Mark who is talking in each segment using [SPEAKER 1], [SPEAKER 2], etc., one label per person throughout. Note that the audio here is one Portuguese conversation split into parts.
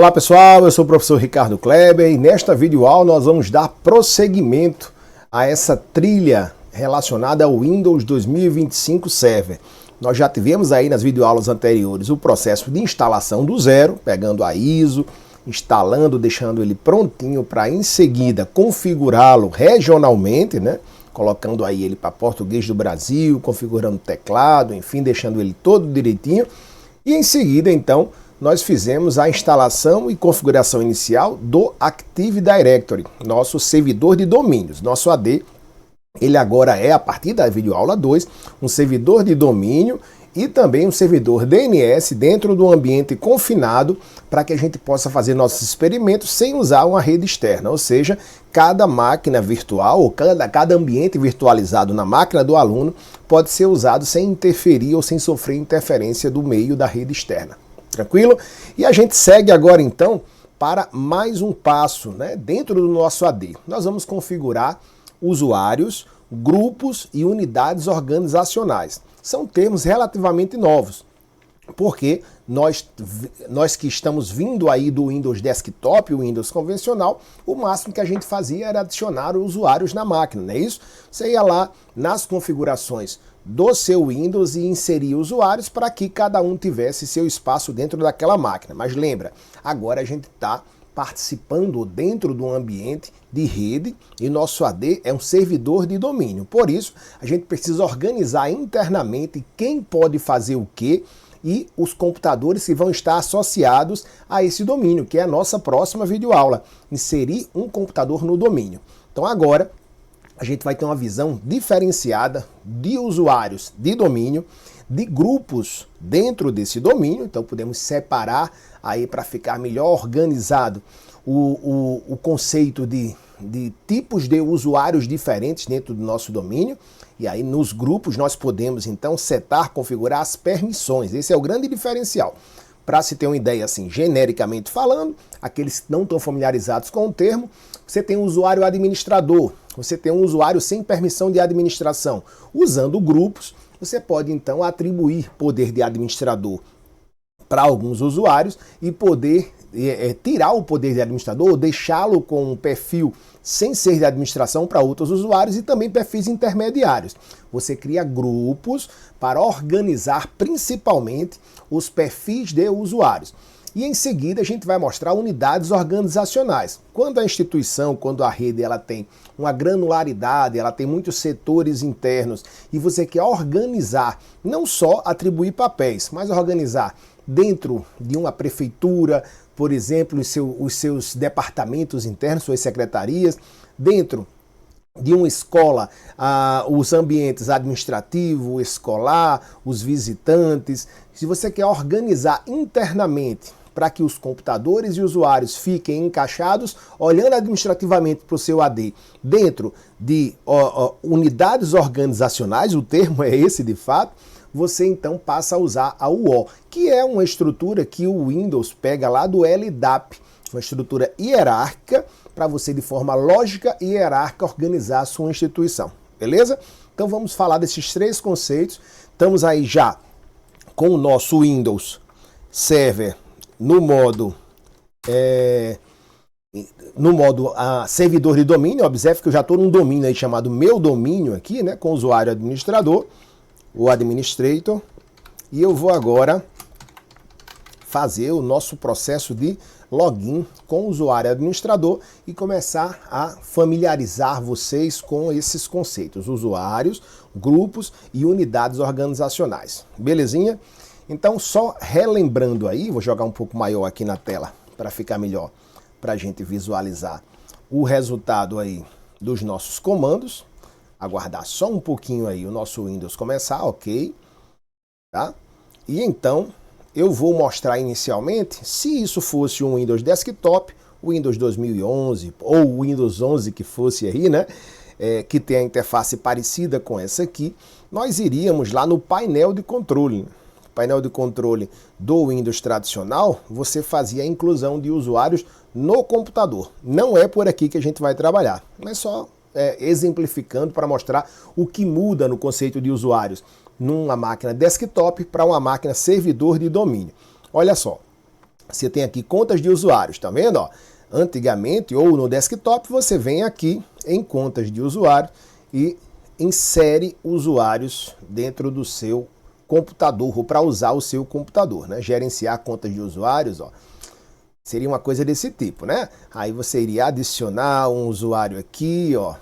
[SPEAKER 1] Olá pessoal, eu sou o professor Ricardo Kleber e nesta videoaula nós vamos dar prosseguimento a essa trilha relacionada ao Windows 2025 Server. Nós já tivemos aí nas videoaulas anteriores o processo de instalação do zero, pegando a ISO, instalando, deixando ele prontinho para em seguida configurá-lo regionalmente, né? Colocando aí ele para português do Brasil, configurando o teclado, enfim, deixando ele todo direitinho. E em seguida, então, nós fizemos a instalação e configuração inicial do Active Directory, nosso servidor de domínios, nosso AD. Ele agora é, a partir da videoaula 2, um servidor de domínio e também um servidor DNS dentro do ambiente confinado para que a gente possa fazer nossos experimentos sem usar uma rede externa, ou seja, cada máquina virtual ou cada ambiente virtualizado na máquina do aluno pode ser usado sem interferir ou sem sofrer interferência do meio da rede externa. Tranquilo? E a gente segue agora então para mais um passo, né, dentro do nosso AD. Nós vamos configurar usuários, grupos e unidades organizacionais. São termos relativamente novos, porque nós que estamos vindo aí do Windows Desktop, o Windows convencional, o máximo que a gente fazia era adicionar usuários na máquina, não é isso? Você ia lá nas configurações do seu Windows e inserir usuários para que cada um tivesse seu espaço dentro daquela máquina. Mas lembra, agora a gente está participando dentro de um ambiente de rede e nosso AD é um servidor de domínio. Por isso, a gente precisa organizar internamente quem pode fazer o quê e os computadores que vão estar associados a esse domínio, que é a nossa próxima videoaula, inserir um computador no domínio. Então agora a gente vai ter uma visão diferenciada de usuários de domínio, de grupos dentro desse domínio, então podemos separar aí para ficar melhor organizado o conceito de tipos de usuários diferentes dentro do nosso domínio, e aí nos grupos nós podemos então setar, configurar as permissões. Esse é o grande diferencial. Para se ter uma ideia assim, genericamente falando, aqueles que não estão familiarizados com o termo, você tem um usuário administrador, você tem um usuário sem permissão de administração. Usando grupos, você pode então atribuir poder de administrador para alguns usuários e poder tirar o poder de administrador ou deixá-lo com um perfil sem ser de administração para outros usuários e também perfis intermediários. Você cria grupos para organizar principalmente os perfis de usuários. E em seguida a gente vai mostrar unidades organizacionais. Quando a instituição, quando a rede ela tem uma granularidade, ela tem muitos setores internos e você quer organizar, não só atribuir papéis, mas organizar dentro de uma prefeitura, por exemplo, os seus departamentos internos, suas secretarias, dentro de uma escola, os ambientes administrativo, escolar, os visitantes. Se você quer organizar internamente para que os computadores e usuários fiquem encaixados, olhando administrativamente para o seu AD, dentro de unidades organizacionais, o termo é esse de fato, você então passa a usar a UO, que é uma estrutura que o Windows pega lá do LDAP, uma estrutura hierárquica para você de forma lógica e hierárquica organizar a sua instituição, beleza? Então vamos falar desses três conceitos. Estamos aí já com o nosso Windows Server no modo servidor de domínio. Observe que eu já estou num domínio aí chamado meu domínio aqui, né, com o usuário administrador, o administrator, e eu vou agora fazer o nosso processo de login com o usuário administrador e começar a familiarizar vocês com esses conceitos, usuários, grupos e unidades organizacionais. Belezinha? Então, só relembrando aí, vou jogar um pouco maior aqui na tela para ficar melhor, para a gente visualizar o resultado aí dos nossos comandos. Aguardar só um pouquinho aí o nosso Windows começar, ok? Tá? E então eu vou mostrar inicialmente, se isso fosse um Windows Desktop, o Windows 2011 ou o Windows 11 que fosse aí, né? Que tem a interface parecida com essa aqui, nós iríamos lá no painel de controle. Painel de controle do Windows tradicional, você fazia a inclusão de usuários no computador. Não é por aqui que a gente vai trabalhar, mas só exemplificando para mostrar o que muda no conceito de usuários numa máquina desktop para uma máquina servidor de domínio. Olha só, você tem aqui contas de usuários, tá vendo? Ó, antigamente, ou no desktop, você vem aqui em contas de usuário e insere usuários dentro do seu computador, ou para usar o seu computador, né? Gerenciar contas de usuários, ó, seria uma coisa desse tipo, né? Aí você iria adicionar um usuário aqui, ó,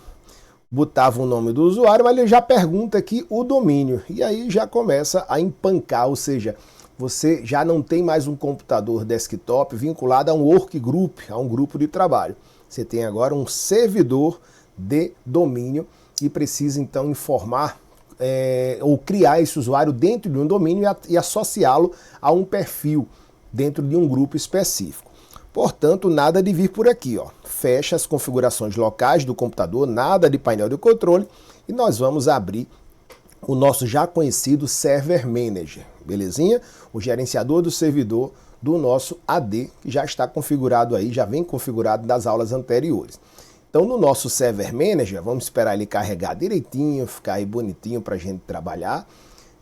[SPEAKER 1] botava o nome do usuário, mas ele já pergunta aqui o domínio, e aí já começa a empancar, ou seja, você já não tem mais um computador desktop vinculado a um workgroup, a um grupo de trabalho. Você tem agora um servidor de domínio e precisa então informar ou criar esse usuário dentro de um domínio e associá-lo a um perfil dentro de um grupo específico. Portanto, nada de vir por aqui, ó. Fecha as configurações locais do computador, nada de painel de controle, e nós vamos abrir o nosso já conhecido Server Manager, belezinha? O gerenciador do servidor do nosso AD, que já está configurado aí, já vem configurado das aulas anteriores. Então, no nosso Server Manager, vamos esperar ele carregar direitinho, ficar aí bonitinho para a gente trabalhar,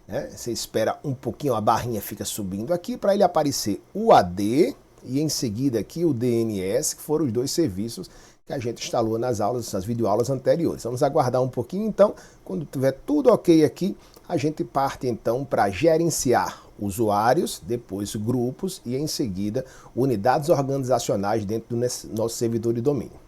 [SPEAKER 1] né? Você espera um pouquinho, a barrinha fica subindo aqui para ele aparecer o AD e em seguida aqui o DNS, que foram os dois serviços que a gente instalou nas aulas, nas videoaulas anteriores. Vamos aguardar um pouquinho, então, quando tiver tudo ok aqui, a gente parte então para gerenciar usuários, depois grupos e em seguida unidades organizacionais dentro do nosso servidor de domínio.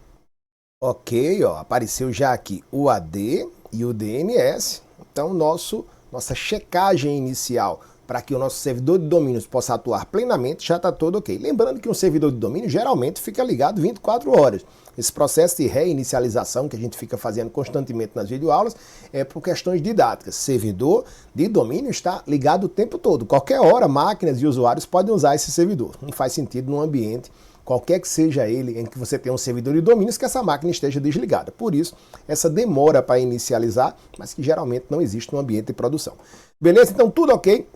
[SPEAKER 1] Ok, ó, apareceu já aqui o AD e o DNS, então nossa checagem inicial para que o nosso servidor de domínios possa atuar plenamente já está todo ok. Lembrando que um servidor de domínio geralmente fica ligado 24 horas. Esse processo de reinicialização que a gente fica fazendo constantemente nas videoaulas é por questões didáticas. Servidor de domínio está ligado o tempo todo. Qualquer hora, máquinas e usuários podem usar esse servidor. Não faz sentido num ambiente, qualquer que seja ele, em que você tenha um servidor de domínios, que essa máquina esteja desligada. Por isso, essa demora para inicializar, mas que geralmente não existe no ambiente de produção. Beleza? Então, tudo ok.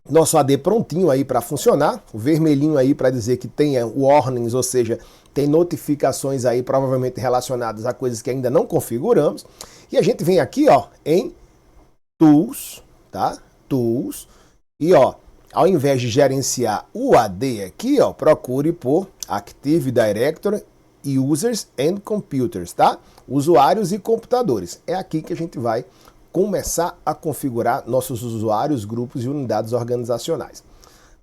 [SPEAKER 1] Nosso AD prontinho aí para funcionar, o vermelhinho aí para dizer que tem warnings, ou seja, tem notificações aí provavelmente relacionadas a coisas que ainda não configuramos. E a gente vem aqui, ó, em Tools, tá? Tools. E ó, ao invés de gerenciar o AD aqui, ó, procure por Active Directory, Users and Computers, tá? Usuários e computadores. É aqui que a gente vai começar a configurar nossos usuários, grupos e unidades organizacionais.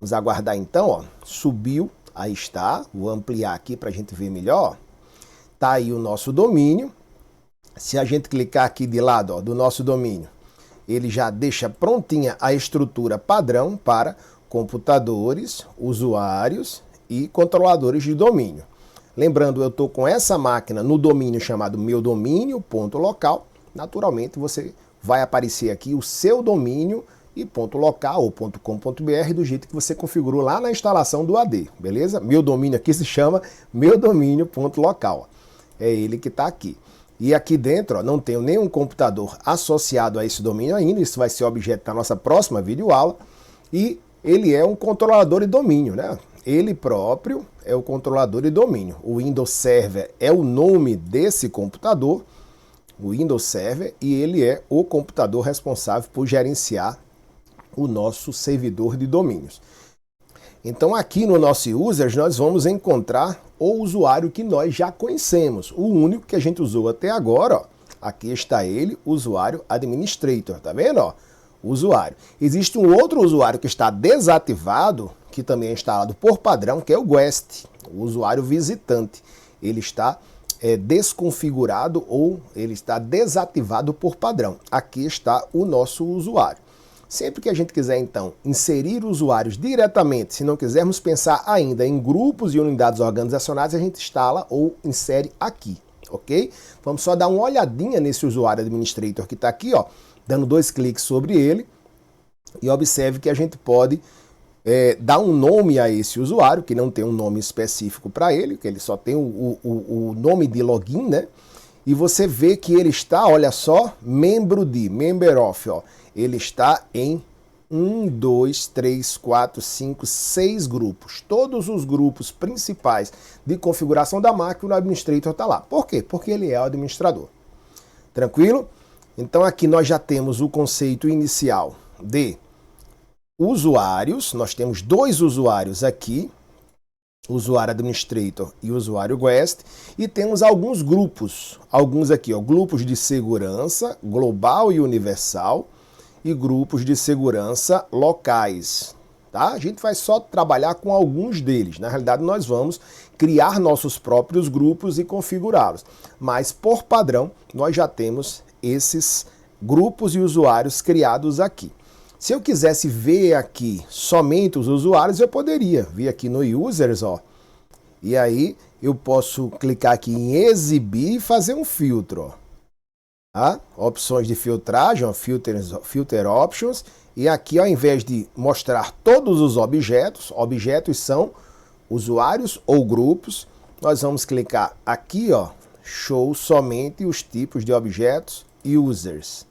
[SPEAKER 1] Vamos aguardar então, ó, subiu, aí está, vou ampliar aqui para a gente ver melhor. Tá aí o nosso domínio. Se a gente clicar aqui de lado, ó, do nosso domínio, ele já deixa prontinha a estrutura padrão para computadores, usuários e controladores de domínio. Lembrando, eu estou com essa máquina no domínio chamado meu domínio.local. Naturalmente, você vai aparecer aqui o seu domínio e .local ou .com.br do jeito que você configurou lá na instalação do AD, beleza? Meu domínio aqui se chama meu domínio.local. É ele que está aqui. E aqui dentro, ó, não tenho nenhum computador associado a esse domínio ainda, isso vai ser objeto da nossa próxima videoaula. E ele é um controlador de domínio, né? Ele próprio é o controlador de domínio. O Windows Server é o nome desse computador, o Windows Server, e ele é o computador responsável por gerenciar o nosso servidor de domínios. Então aqui no nosso Users nós vamos encontrar o usuário que nós já conhecemos, o único que a gente usou até agora, ó. Aqui está ele, usuário Administrator, tá vendo? Ó? Usuário. Existe um outro usuário que está desativado, que também é instalado por padrão, que é o Guest, o usuário visitante. Ele está desconfigurado ou ele está desativado por padrão. Aqui está o nosso usuário. Sempre que a gente quiser, então, inserir usuários diretamente, se não quisermos pensar ainda em grupos e unidades organizacionais, a gente instala ou insere aqui, ok? Vamos só dar uma olhadinha nesse usuário Administrator que está aqui, ó, dando 2 cliques sobre ele, e observe que a gente pode dar um nome a esse usuário, que não tem um nome específico para ele, que ele só tem o nome de login, né? E você vê que ele está, olha só, member of, ó. Ele está em 1, 2, 3, 4, 5, 6 grupos. Todos os grupos principais de configuração da máquina, o administrator está lá. Por quê? Porque ele é o administrador. Tranquilo? Então aqui nós já temos o conceito inicial de usuários. Nós temos 2 usuários aqui, usuário administrator e usuário guest, e temos alguns grupos, alguns aqui, ó, grupos de segurança global e universal e grupos de segurança locais, tá? A gente vai só trabalhar com alguns deles, na realidade nós vamos criar nossos próprios grupos e configurá-los, mas por padrão nós já temos esses grupos e usuários criados aqui. Se eu quisesse ver aqui somente os usuários, eu poderia vir aqui no Users, ó, e aí eu posso clicar aqui em exibir e fazer um filtro, ó. Tá? Opções de filtragem, ó, filter options, e aqui ao invés de mostrar todos os objetos, objetos são usuários ou grupos, nós vamos clicar aqui, ó, show somente os tipos de objetos users.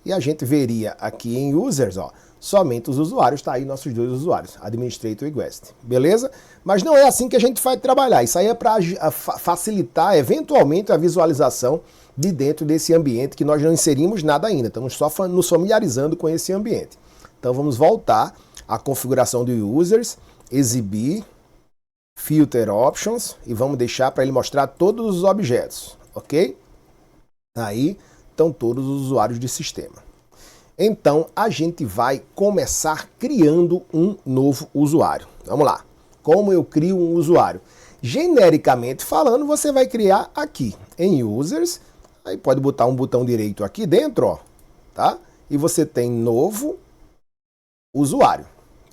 [SPEAKER 1] E a gente veria aqui em users, ó, somente os usuários, tá aí nossos dois usuários, administrator e guest, beleza? Mas não é assim que a gente vai trabalhar, isso aí é para facilitar eventualmente a visualização de dentro desse ambiente que nós não inserimos nada ainda, estamos só nos familiarizando com esse ambiente. Então vamos voltar à configuração do users, exibir, filter options e vamos deixar para ele mostrar todos os objetos, ok? Aí estão todos os usuários de sistema. Então, a gente vai começar criando um novo usuário. Vamos lá. Como eu crio um usuário? Genericamente falando, você vai criar aqui em Users, aí pode botar um botão direito aqui dentro, ó, tá? E você tem novo usuário,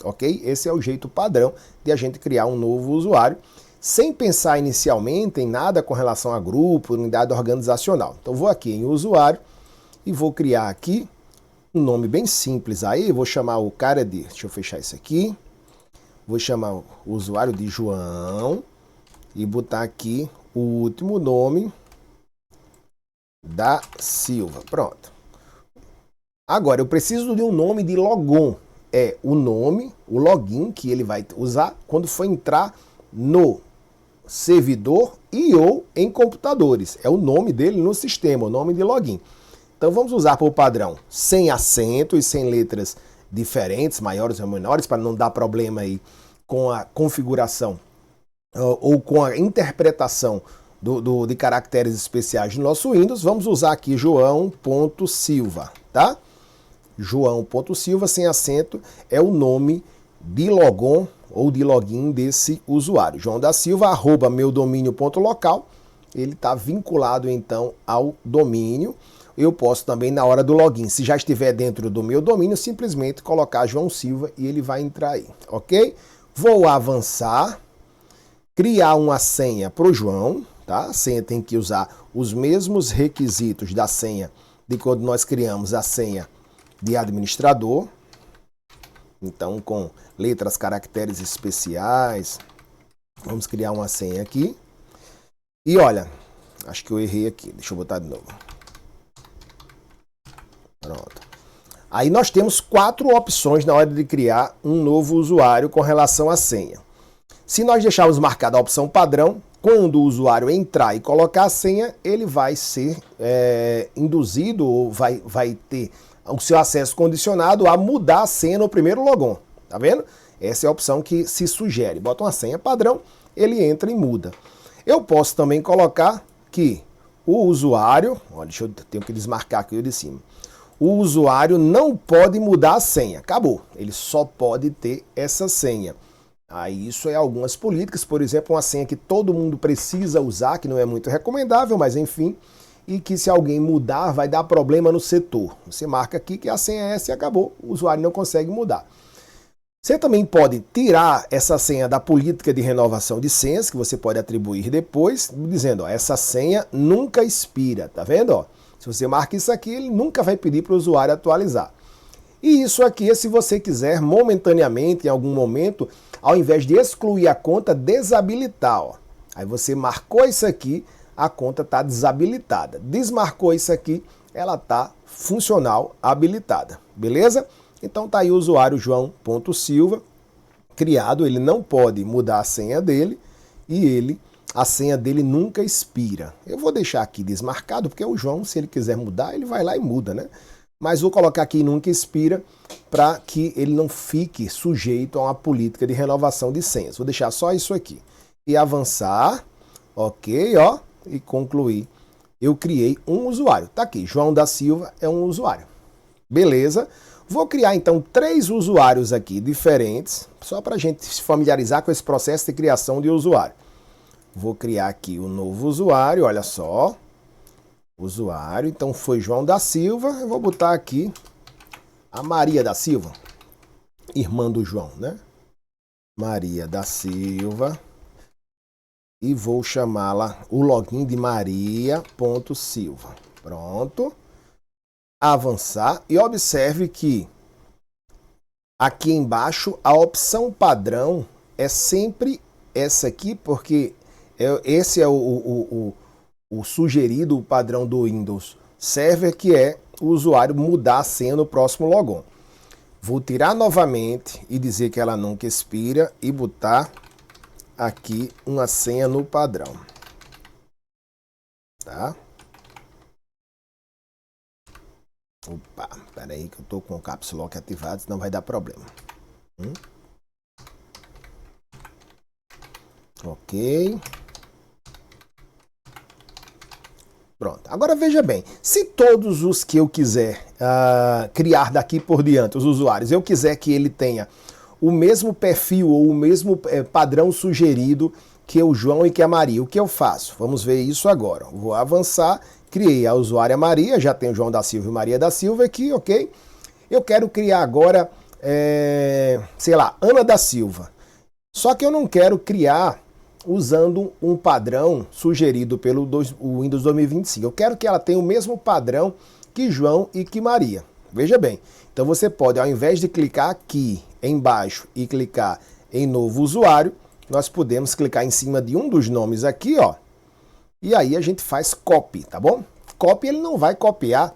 [SPEAKER 1] ok? Esse é o jeito padrão de a gente criar um novo usuário, sem pensar inicialmente em nada com relação a grupo, unidade organizacional. Então, vou aqui em usuário e vou criar aqui um nome bem simples aí, vou chamar o cara de, deixa eu fechar isso aqui, vou chamar o usuário de João e botar aqui o último nome da Silva, pronto. Agora eu preciso de um nome de logon, é o nome, o login que ele vai usar quando for entrar no servidor e ou em computadores, é o nome dele no sistema, o nome de login. Então vamos usar por padrão sem acento e sem letras diferentes, maiores ou menores, para não dar problema aí com a configuração ou com a interpretação de caracteres especiais do nosso Windows. Vamos usar aqui João.Silva, tá? João.Silva sem acento é o nome de logon ou de login desse usuário. João da Silva, @ meudomínio.local, ele está vinculado então ao domínio. Eu posso também, na hora do login, se já estiver dentro do meu domínio, simplesmente colocar João Silva e ele vai entrar aí, ok? Vou avançar, criar uma senha para o João, tá? A senha tem que usar os mesmos requisitos da senha de quando nós criamos a senha de administrador. Então, com letras, caracteres especiais, vamos criar uma senha aqui. E olha, acho que eu errei aqui, deixa eu botar de novo. Pronto. Aí nós temos 4 opções na hora de criar um novo usuário com relação à senha. Se nós deixarmos marcada a opção padrão, quando o usuário entrar e colocar a senha, ele vai ser induzido ou vai ter o seu acesso condicionado a mudar a senha no primeiro logon. Tá vendo? Essa é a opção que se sugere. Bota uma senha padrão, ele entra e muda. Eu posso também colocar que o usuário, olha, tenho que desmarcar aqui o de cima. O usuário não pode mudar a senha. Acabou. Ele só pode ter essa senha. Aí isso é algumas políticas, por exemplo, uma senha que todo mundo precisa usar, que não é muito recomendável, mas enfim, e que se alguém mudar vai dar problema no setor. Você marca aqui que a senha é essa e acabou. O usuário não consegue mudar. Você também pode tirar essa senha da política de renovação de senhas, que você pode atribuir depois, dizendo, ó, essa senha nunca expira, tá vendo? Ó? Se você marca isso aqui, ele nunca vai pedir para o usuário atualizar. E isso aqui é se você quiser momentaneamente, em algum momento, ao invés de excluir a conta, desabilitar. Ó. Aí você marcou isso aqui, a conta está desabilitada. Desmarcou isso aqui, ela está funcional, habilitada. Beleza? Então tá aí o usuário João.Silva criado, ele não pode mudar a senha dele e a senha dele nunca expira. Eu vou deixar aqui desmarcado, porque o João, se ele quiser mudar, ele vai lá e muda, né? Mas vou colocar aqui nunca expira para que ele não fique sujeito a uma política de renovação de senhas. Vou deixar só isso aqui. e avançar, ok, ó, e concluir. Eu criei um usuário. Tá aqui, João da Silva é um usuário. Beleza? Vou criar então 3 usuários aqui diferentes, só para a gente se familiarizar com esse processo de criação de usuário. Vou criar aqui um novo usuário, olha só. Usuário, então foi João da Silva, eu vou botar aqui a Maria da Silva, irmã do João, né? Maria da Silva. E vou chamá-la o login de maria.silva. Pronto. Avançar e observe que aqui embaixo a opção padrão é sempre essa aqui, porque esse é o sugerido, o padrão do Windows Server, que é o usuário mudar a senha no próximo logon. Vou tirar novamente e dizer que ela nunca expira e botar aqui uma senha no padrão. Tá? Opa, espera aí que eu tô com o Caps Lock ativado, senão vai dar problema. Ok. Pronto. Agora veja bem, se todos os que eu quiser criar daqui por diante, os usuários, eu quiser que ele tenha o mesmo perfil ou o mesmo padrão sugerido que o João e que a Maria, o que eu faço? Vamos ver isso agora. Vou avançar, criei a usuária Maria, já tenho João da Silva e Maria da Silva aqui, ok? Eu quero criar agora, sei lá, Ana da Silva. Só que eu não quero criar usando um padrão sugerido pelo Windows 2025. Eu quero que ela tenha o mesmo padrão que João e que Maria. Veja bem, então você pode, ao invés de clicar aqui embaixo e clicar em novo usuário, nós podemos clicar em cima de um dos nomes aqui, ó, e aí a gente faz copy, tá bom? Copy, ele não vai copiar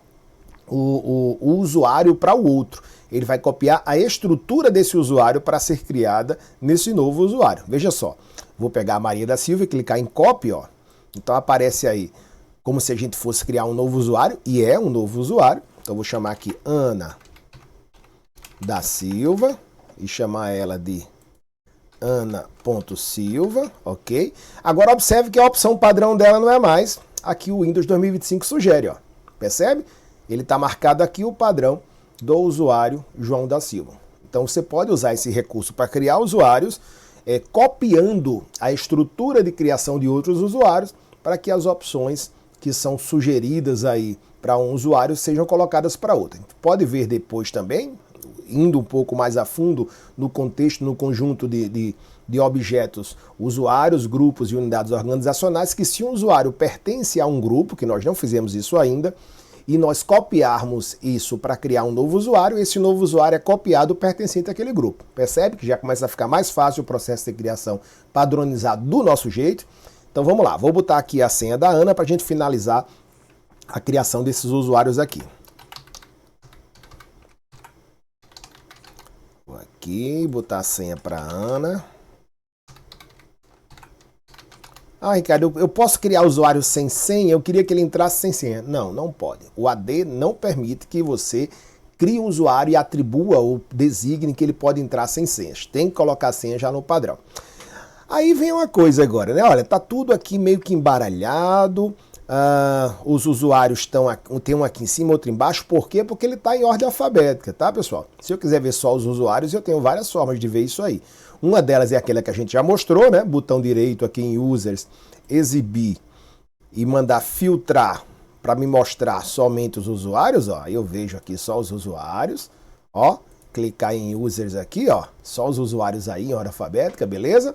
[SPEAKER 1] o usuário para o outro, ele vai copiar a estrutura desse usuário para ser criada nesse novo usuário. Veja só, vou pegar a Maria da Silva e clicar em copy, ó, então aparece aí como se a gente fosse criar um novo usuário, e é um novo usuário. Então vou chamar aqui Ana da Silva e chamar ela de Ana.Silva, ok? Agora observe que a opção padrão dela não é mais aqui o Windows 2025 sugere, ó. Percebe? Ele está marcado aqui o padrão do usuário João da Silva. Então você pode usar esse recurso para criar usuários, copiando a estrutura de criação de outros usuários para que as opções que são sugeridas aí para um usuário sejam colocadas para outro. Pode ver depois também, indo um pouco mais a fundo no contexto, no conjunto de objetos, usuários, grupos e unidades organizacionais, que se um usuário pertence a um grupo, que nós não fizemos isso ainda, e nós copiarmos isso para criar um novo usuário, esse novo usuário é copiado pertencente àquele grupo. Percebe que já começa a ficar mais fácil o processo de criação padronizado do nosso jeito? Então vamos lá, vou botar aqui a senha da Ana para a gente finalizar a criação desses usuários aqui. Vou aqui botar a senha para Ana. Ah, Ricardo, eu posso criar usuário sem senha? Eu queria que ele entrasse sem senha. Não, não pode. O AD não permite que você crie um usuário e atribua ou designe que ele pode entrar sem senhas. Tem que colocar a senha já no padrão. Aí vem uma coisa agora, né? Olha, tá tudo aqui meio que embaralhado. Os usuários tem um aqui em cima, outro embaixo. Por quê? Porque ele está em ordem alfabética, tá, pessoal? Se eu quiser ver só os usuários, eu tenho várias formas de ver isso aí. Uma delas é aquela que a gente já mostrou, né? Botão direito aqui em Users, exibir e mandar filtrar para me mostrar somente os usuários, ó. Eu vejo aqui só os usuários, ó. Clicar em Users aqui, ó. Só os usuários aí em ordem alfabética, beleza?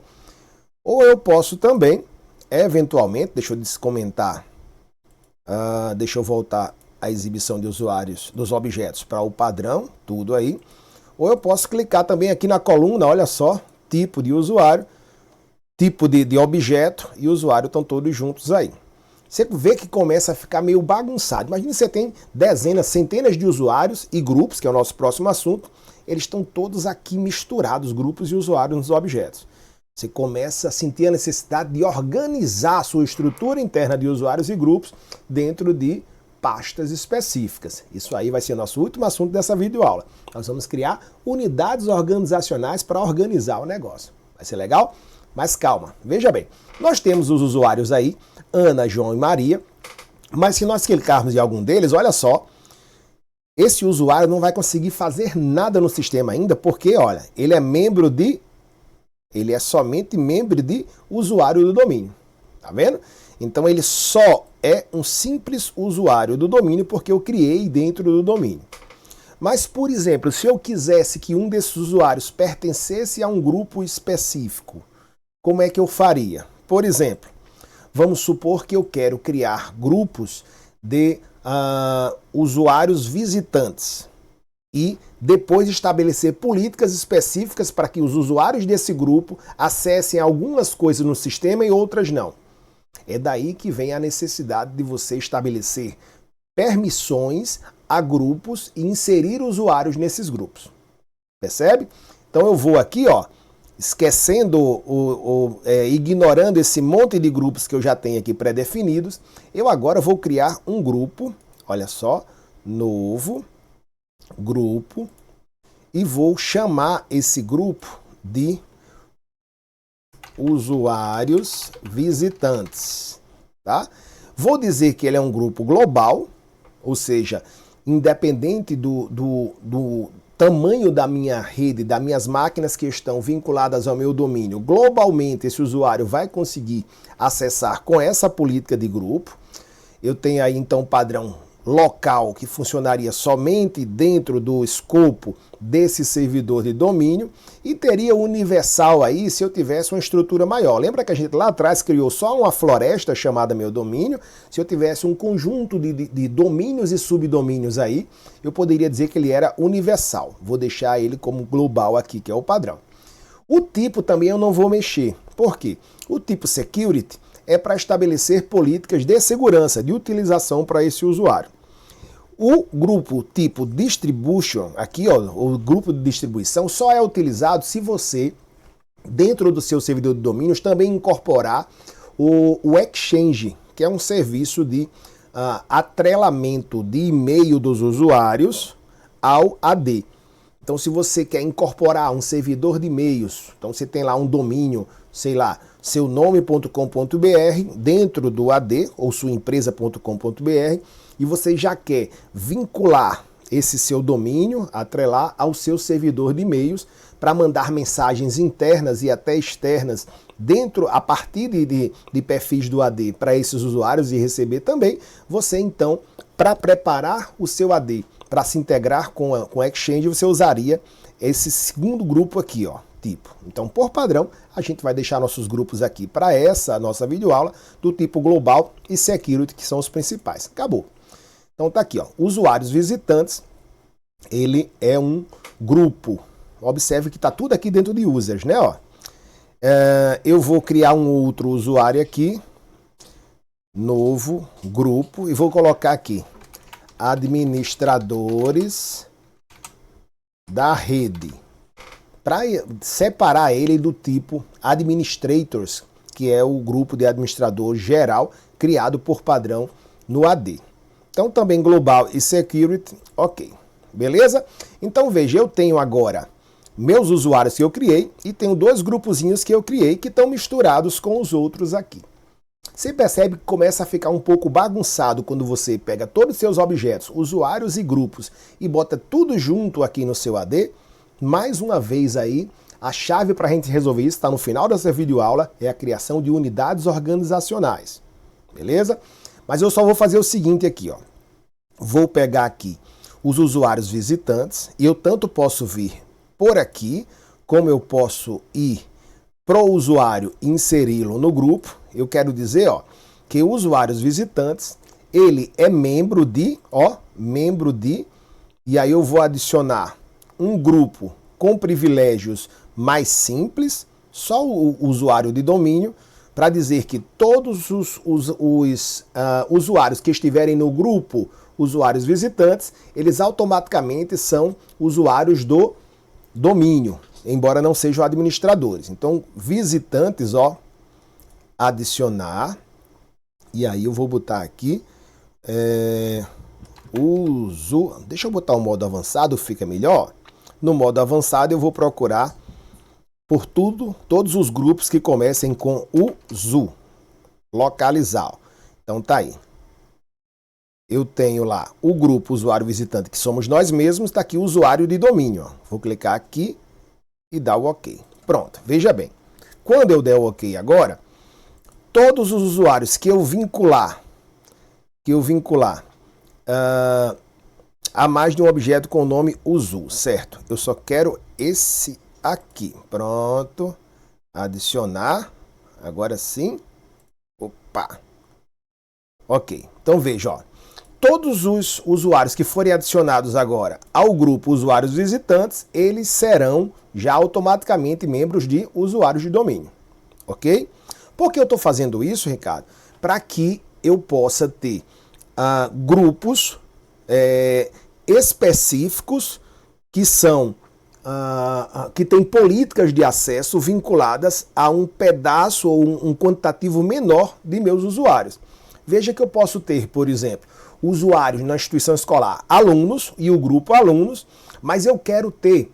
[SPEAKER 1] Ou eu posso também, eventualmente, deixa eu descomentar, deixa eu voltar a exibição de usuários dos objetos para o padrão, tudo aí. Ou eu posso clicar também aqui na coluna, olha só, tipo de usuário, tipo de objeto e usuário estão todos juntos aí. Você vê que começa a ficar meio bagunçado. Imagina você tem dezenas, centenas de usuários e grupos, que é o nosso próximo assunto, eles estão todos aqui misturados, grupos e usuários nos objetos. Você começa a sentir a necessidade de organizar a sua estrutura interna de usuários e grupos dentro de pastas específicas. Isso aí vai ser nosso último assunto dessa videoaula. Nós vamos criar unidades organizacionais para organizar o negócio. Vai ser legal? Mas calma, veja bem, nós temos os usuários aí, Ana, João e Maria, mas se nós clicarmos em algum deles, olha só, esse usuário não vai conseguir fazer nada no sistema ainda, porque, olha, ele é somente membro de usuário do domínio, tá vendo? Então ele só é um simples usuário do domínio porque eu criei dentro do domínio. Mas, por exemplo, se eu quisesse que um desses usuários pertencesse a um grupo específico, como é que eu faria? Por exemplo, vamos supor que eu quero criar grupos de usuários visitantes e depois estabelecer políticas específicas para que os usuários desse grupo acessem algumas coisas no sistema e outras não. É daí que vem a necessidade de você estabelecer permissões a grupos e inserir usuários nesses grupos. Percebe? Então eu vou aqui, ó, esquecendo ignorando esse monte de grupos que eu já tenho aqui pré-definidos, eu agora vou criar um grupo, olha só, novo, grupo, e vou chamar esse grupo de usuários visitantes, tá? Vou dizer que ele é um grupo global, ou seja, independente do tamanho da minha rede, das minhas máquinas que estão vinculadas ao meu domínio, globalmente esse usuário vai conseguir acessar com essa política de grupo. Eu tenho aí então um padrão local que funcionaria somente dentro do escopo desse servidor de domínio e teria universal aí se eu tivesse uma estrutura maior. Lembra que a gente lá atrás criou só uma floresta chamada meu domínio? Se eu tivesse um conjunto de domínios e subdomínios aí, eu poderia dizer que ele era universal. Vou deixar ele como global aqui, que é o padrão. O tipo também eu não vou mexer. Por quê? O tipo security é para estabelecer políticas de segurança, de utilização para esse usuário. O grupo tipo distribution, aqui ó, o grupo de distribuição só é utilizado se você, dentro do seu servidor de domínios, também incorporar o Exchange, que é um serviço de atrelamento de e-mail dos usuários ao AD. Então, se você quer incorporar um servidor de e-mails, então você tem lá um domínio, sei lá, seunome.com.br dentro do AD ou suaempresa.com.br e você já quer vincular esse seu domínio, atrelar ao seu servidor de e-mails para mandar mensagens internas e até externas dentro, a partir de perfis do AD para esses usuários e receber também, você então, para preparar o seu AD para se integrar com o Exchange, você usaria esse segundo grupo aqui, ó, tipo. Então, por padrão, a gente vai deixar nossos grupos aqui para essa nossa videoaula do tipo global e security, que são os principais. Acabou. Então tá aqui, ó, usuários visitantes, ele é um grupo. Observe que tá tudo aqui dentro de users, né, ó. Eu vou criar um outro usuário aqui, novo grupo, e vou colocar aqui administradores da rede, para separar ele do tipo administrators, que é o grupo de administrador geral criado por padrão no AD. Então também global e security, ok, beleza? Então veja, eu tenho agora meus usuários que eu criei e tenho dois grupozinhos que eu criei que estão misturados com os outros aqui. Você percebe que começa a ficar um pouco bagunçado quando você pega todos os seus objetos, usuários e grupos, e bota tudo junto aqui no seu AD? Mais uma vez aí, a chave para a gente resolver isso está no final dessa videoaula, é a criação de unidades organizacionais, beleza? Mas eu só vou fazer o seguinte aqui, ó. Vou pegar aqui os usuários visitantes, e eu tanto posso vir por aqui, como eu posso ir para o usuário e inseri-lo no grupo. Eu quero dizer, ó, que usuários visitantes, ele é membro de, e aí eu vou adicionar um grupo com privilégios mais simples, só o usuário de domínio, para dizer que todos os usuários que estiverem no grupo usuários visitantes, eles automaticamente são usuários do domínio, embora não sejam administradores. Então, visitantes, ó, adicionar, e aí eu vou botar aqui, deixa eu botar o modo avançado, fica melhor. No modo avançado eu vou procurar por todos os grupos que comecem com o ZU, localizar. Então tá aí. Eu tenho lá o grupo usuário visitante, que somos nós mesmos, está aqui o usuário de domínio. Ó. Vou clicar aqui e dar o OK. Pronto, veja bem. Quando eu der o OK agora, todos os usuários que eu vincular a mais de um objeto com o nome usu, certo? Eu só quero esse aqui. Pronto. Adicionar. Agora sim. Opa. Ok. Então veja, ó. Todos os usuários que forem adicionados agora ao grupo usuários visitantes, eles serão já automaticamente membros de usuários de domínio. Ok? Por que eu estou fazendo isso, Ricardo? Para que eu possa ter grupos específicos que são que têm políticas de acesso vinculadas a um pedaço ou um quantitativo menor de meus usuários. Veja que eu posso ter, por exemplo, usuários na instituição escolar, alunos e o grupo alunos, mas eu quero ter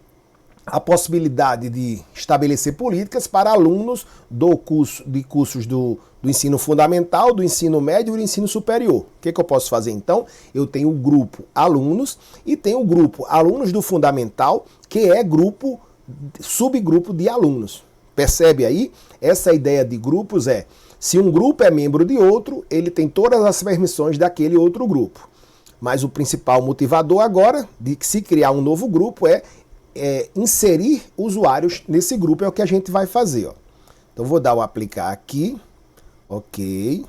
[SPEAKER 1] a possibilidade de estabelecer políticas para alunos de cursos do ensino fundamental, do ensino médio e do ensino superior. O que eu posso fazer então? Eu tenho o grupo alunos e tenho o grupo alunos do fundamental, que é subgrupo de alunos. Percebe aí? Essa ideia de grupos se um grupo é membro de outro, ele tem todas as permissões daquele outro grupo. Mas o principal motivador agora de se criar um novo grupo é inserir usuários nesse grupo, é o que a gente vai fazer. Ó. Então vou dar o aplicar aqui, ok.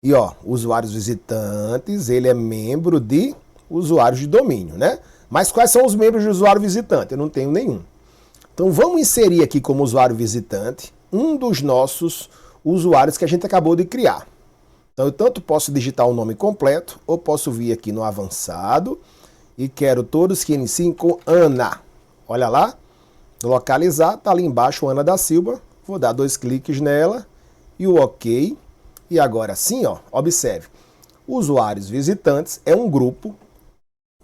[SPEAKER 1] E ó, usuários visitantes, ele é membro de usuários de domínio, né? Mas quais são os membros de usuário visitante? Eu não tenho nenhum. Então vamos inserir aqui como usuário visitante um dos nossos usuários que a gente acabou de criar. Então eu tanto posso digitar o nome completo, ou posso vir aqui no avançado e quero todos que iniciem com Ana. Olha lá, localizar, tá ali embaixo Ana da Silva. Vou dar 2 cliques nela e o OK. E agora sim, ó, observe. Usuários visitantes é um grupo.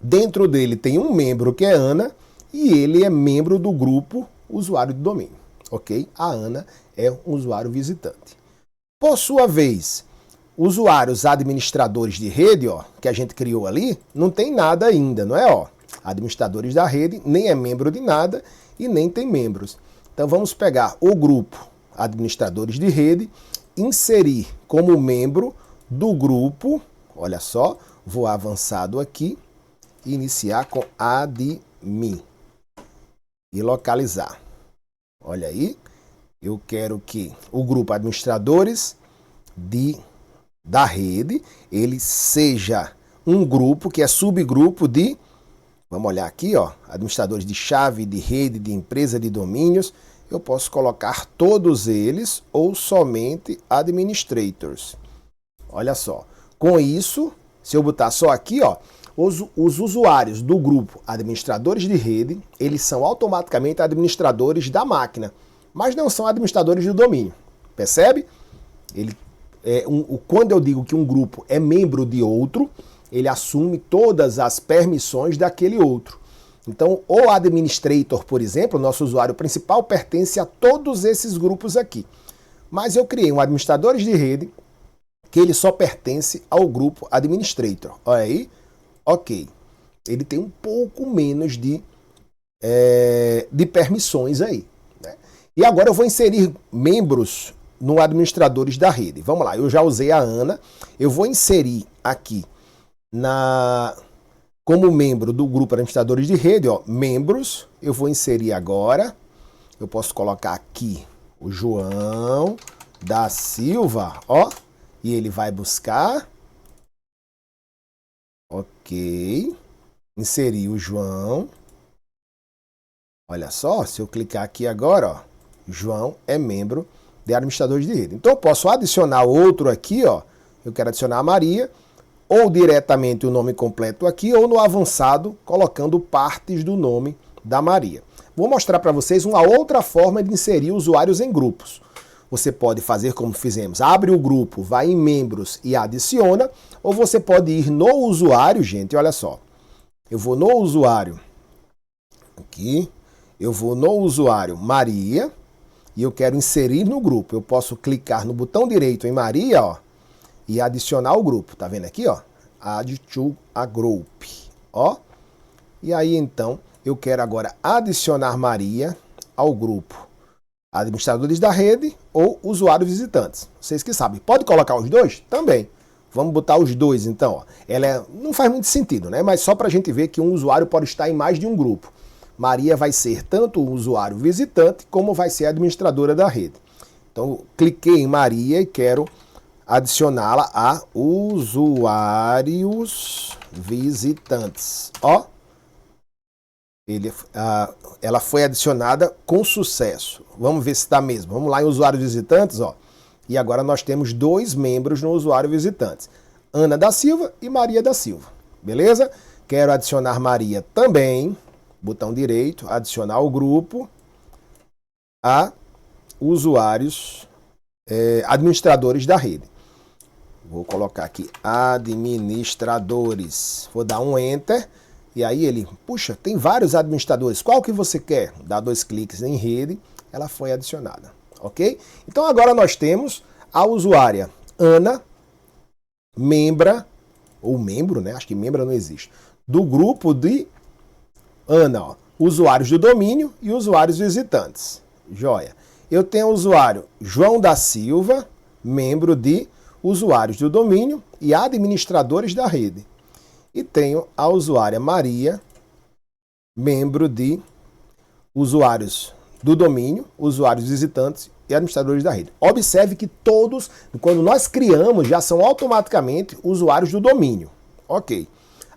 [SPEAKER 1] Dentro dele tem um membro que é Ana e ele é membro do grupo usuário de domínio. Ok? A Ana é um usuário visitante. Por sua vez, usuários administradores de rede, ó, que a gente criou ali, não tem nada ainda, não é? Ó, administradores da rede nem é membro de nada e nem tem membros. Então vamos pegar o grupo administradores de rede, inserir como membro do grupo, olha só, vou avançado aqui, iniciar com admin e localizar. Olha aí, eu quero que o grupo administradores da rede, ele seja um grupo que é subgrupo de, vamos olhar aqui, ó, administradores de chave, de rede, de empresa, de domínios. Eu posso colocar todos eles ou somente administrators. Olha só, com isso, se eu botar só aqui, ó, os usuários do grupo administradores de rede, eles são automaticamente administradores da máquina, mas não são administradores do domínio. Percebe? Quando eu digo que um grupo é membro de outro, ele assume todas as permissões daquele outro. Então, o administrator, por exemplo, nosso usuário principal, pertence a todos esses grupos aqui. Mas eu criei um administradores de rede que ele só pertence ao grupo administrator. Olha aí. Ok, ele tem um pouco menos de permissões aí. Né? E agora eu vou inserir membros no administradores da rede. Vamos lá, eu já usei a Ana, eu vou inserir aqui como membro do grupo administradores de rede, ó, membros, eu vou inserir agora, eu posso colocar aqui o João da Silva, ó, e ele vai buscar. Ok, inseri o João. Olha só, se eu clicar aqui agora, ó, João é membro de administradores de rede. Então eu posso adicionar outro aqui, ó, eu quero adicionar a Maria, ou diretamente o nome completo aqui, ou no avançado, colocando partes do nome da Maria. Vou mostrar para vocês uma outra forma de inserir usuários em grupos. Você pode fazer como fizemos, abre o grupo, vai em membros e adiciona, ou você pode ir no usuário, gente, olha só. Eu vou no usuário, aqui, Eu vou no usuário Maria e eu quero inserir no grupo. Eu posso clicar no botão direito em Maria, ó, e adicionar o grupo. Tá vendo aqui, ó? Add to a group, ó. E aí, então, eu quero agora adicionar Maria ao grupo administradores da rede ou usuários visitantes. Vocês que sabem. Pode colocar os dois? Também. Vamos botar os dois, então. Ó. Não faz muito sentido, né? Mas só para a gente ver que um usuário pode estar em mais de um grupo. Maria vai ser tanto o usuário visitante, como vai ser a administradora da rede. Então, cliquei em Maria e quero adicioná-la a usuários visitantes. Ó, ela foi adicionada com sucesso. Vamos ver se está mesmo. Vamos lá em usuários visitantes, ó. E agora nós temos 2 membros no usuário visitantes. Ana da Silva e Maria da Silva. Beleza? Quero adicionar Maria também. Botão direito, adicionar ao grupo a usuários administradores da rede. Vou colocar aqui administradores. Vou dar um Enter. E aí ele, puxa, tem vários administradores. Qual que você quer? Dá 2 cliques em rede. Ela foi adicionada. Ok? Então agora nós temos a usuária Ana, membra, ou membro, né? Acho que membro não existe. Do grupo de Ana, ó, usuários do domínio e usuários visitantes. Joia. Eu tenho o usuário João da Silva, membro de usuários do domínio e administradores da rede. E tenho a usuária Maria, membro de usuários do domínio, usuários visitantes e administradores da rede. Observe que todos, quando nós criamos, já são automaticamente usuários do domínio. Ok.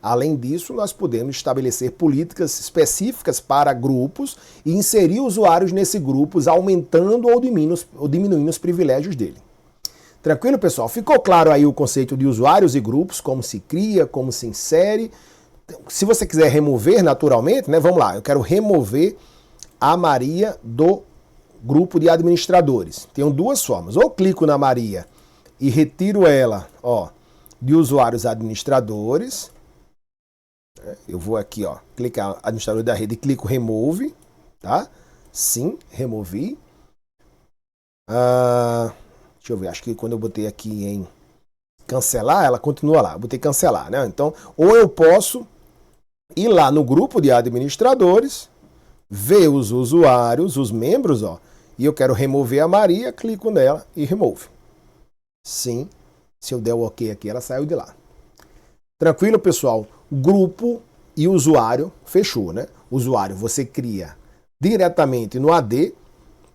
[SPEAKER 1] Além disso, nós podemos estabelecer políticas específicas para grupos e inserir usuários nesses grupos, aumentando ou diminuindo os privilégios dele. Tranquilo, pessoal? Ficou claro aí o conceito de usuários e grupos, como se cria, como se insere. Se você quiser remover naturalmente, né? Vamos lá, eu quero remover a Maria do grupo de administradores. Tenho 2 formas. Ou clico na Maria e retiro ela, ó, de usuários administradores. Eu vou aqui, ó, clicar administrador da rede e clico remove, tá? Sim, removi. Deixa eu ver, acho que quando eu botei aqui em cancelar, ela continua lá. Eu botei cancelar, né? Então, ou eu posso ir lá no grupo de administradores, ver os usuários, os membros, ó, e eu quero remover a Maria, clico nela e remove. Sim, se eu der o OK aqui, ela saiu de lá. Tranquilo, pessoal? Grupo e usuário, fechou, né? Usuário você cria diretamente no AD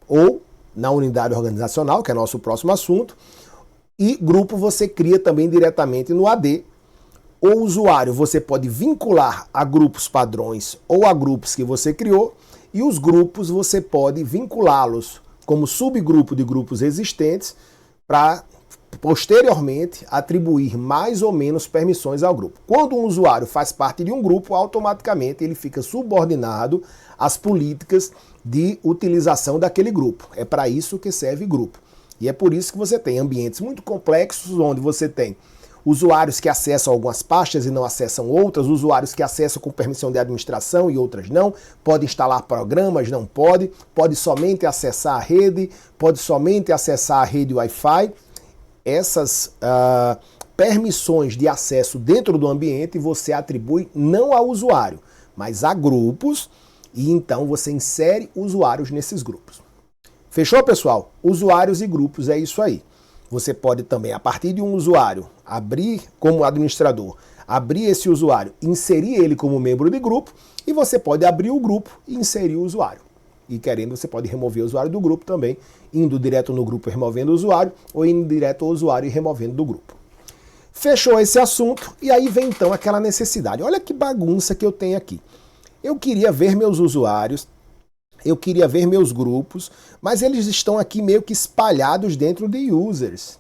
[SPEAKER 1] ou na unidade organizacional, que é nosso próximo assunto, e grupo você cria também diretamente no AD. O usuário você pode vincular a grupos padrões ou a grupos que você criou, e os grupos você pode vinculá-los como subgrupo de grupos existentes para posteriormente atribuir mais ou menos permissões ao grupo. Quando um usuário faz parte de um grupo, automaticamente ele fica subordinado às políticas de utilização daquele grupo. É para isso que serve grupo. E é por isso que você tem ambientes muito complexos, onde você tem usuários que acessam algumas pastas e não acessam outras, usuários que acessam com permissão de administração e outras não, pode instalar programas, não pode somente acessar a rede, pode somente acessar a rede Wi-Fi. Essas permissões de acesso dentro do ambiente você atribui não ao usuário, mas a grupos, e então você insere usuários nesses grupos. Fechou, pessoal? Usuários e grupos, é isso aí. Você pode também, a partir de um usuário, abrir como administrador, abrir esse usuário, inserir ele como membro de grupo, e você pode abrir o grupo e inserir o usuário. E querendo, você pode remover o usuário do grupo também, indo direto no grupo e removendo o usuário, ou indo direto ao usuário e removendo do grupo. Fechou esse assunto, e aí vem então aquela necessidade. Olha que bagunça que eu tenho aqui. Eu queria ver meus usuários, eu queria ver meus grupos, mas eles estão aqui meio que espalhados dentro de users.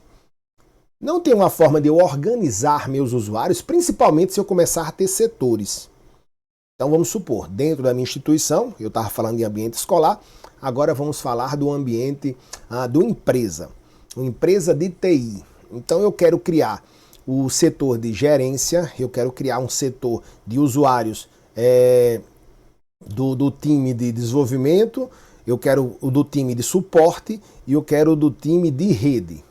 [SPEAKER 1] Não tem uma forma de eu organizar meus usuários, principalmente se eu começar a ter setores. Então vamos supor, dentro da minha instituição, eu estava falando de ambiente escolar, agora vamos falar do ambiente do empresa, uma empresa de TI. Então eu quero criar o setor de gerência, eu quero criar um setor de usuários do time de desenvolvimento, eu quero o do time de suporte e eu quero o do time de rede.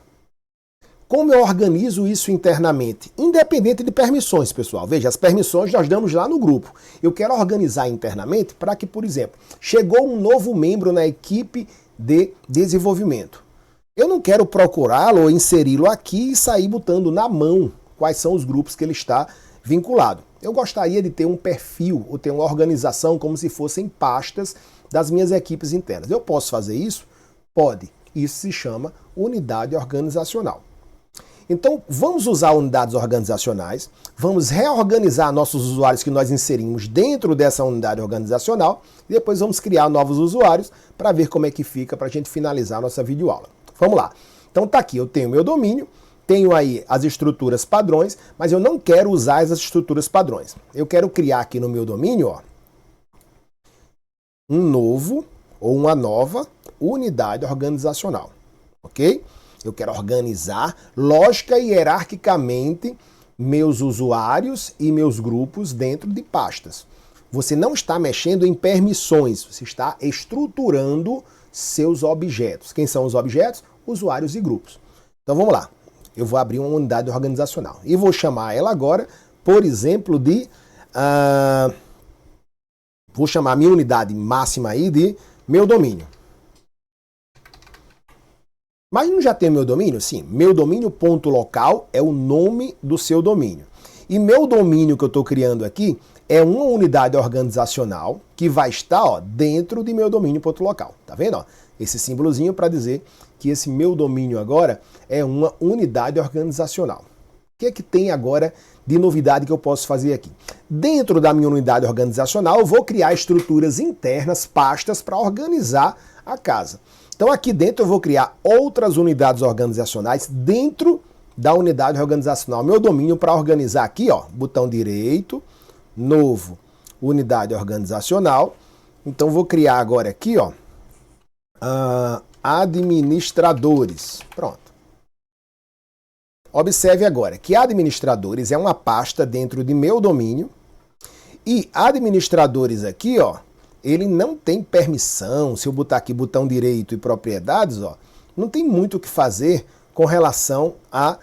[SPEAKER 1] Como eu organizo isso internamente? Independente de permissões, pessoal. Veja, as permissões nós damos lá no grupo. Eu quero organizar internamente para que, por exemplo, chegou um novo membro na equipe de desenvolvimento. Eu não quero procurá-lo ou inseri-lo aqui e sair botando na mão quais são os grupos que ele está vinculado. Eu gostaria de ter um perfil ou ter uma organização como se fossem pastas das minhas equipes internas. Eu posso fazer isso? Pode. Isso se chama unidade organizacional. Então, vamos usar unidades organizacionais, vamos reorganizar nossos usuários que nós inserimos dentro dessa unidade organizacional e depois vamos criar novos usuários para ver como é que fica para a gente finalizar a nossa videoaula. Vamos lá. Então tá aqui, eu tenho meu domínio, tenho aí as estruturas padrões, mas eu não quero usar essas estruturas padrões. Eu quero criar aqui no meu domínio, ó, um novo ou uma nova unidade organizacional, ok? Eu quero organizar lógica e hierarquicamente meus usuários e meus grupos dentro de pastas. Você não está mexendo em permissões, você está estruturando seus objetos. Quem são os objetos? Usuários e grupos. Então vamos lá. Eu vou abrir uma unidade organizacional e vou chamar ela agora, por exemplo, de... vou chamar a minha unidade máxima aí de meu domínio. Mas não já tem meu domínio? Sim, meu domínio.local é o nome do seu domínio. E meu domínio que eu estou criando aqui é uma unidade organizacional que vai estar, ó, dentro de meu domínio.local. Tá vendo? Ó? Esse símbolozinho para dizer que esse meu domínio agora é uma unidade organizacional. O que é que tem agora de novidade que eu posso fazer aqui? Dentro da minha unidade organizacional, eu vou criar estruturas internas, pastas, para organizar a casa. Então aqui dentro eu vou criar outras unidades organizacionais dentro da unidade organizacional. Meu domínio para organizar aqui, ó, botão direito, novo, unidade organizacional. Então vou criar agora aqui, ó, administradores. Pronto. Observe agora que administradores é uma pasta dentro de meu domínio e administradores aqui, ó, ele não tem permissão. Se eu botar aqui botão direito e propriedades, ó, não tem muito o que fazer com relação à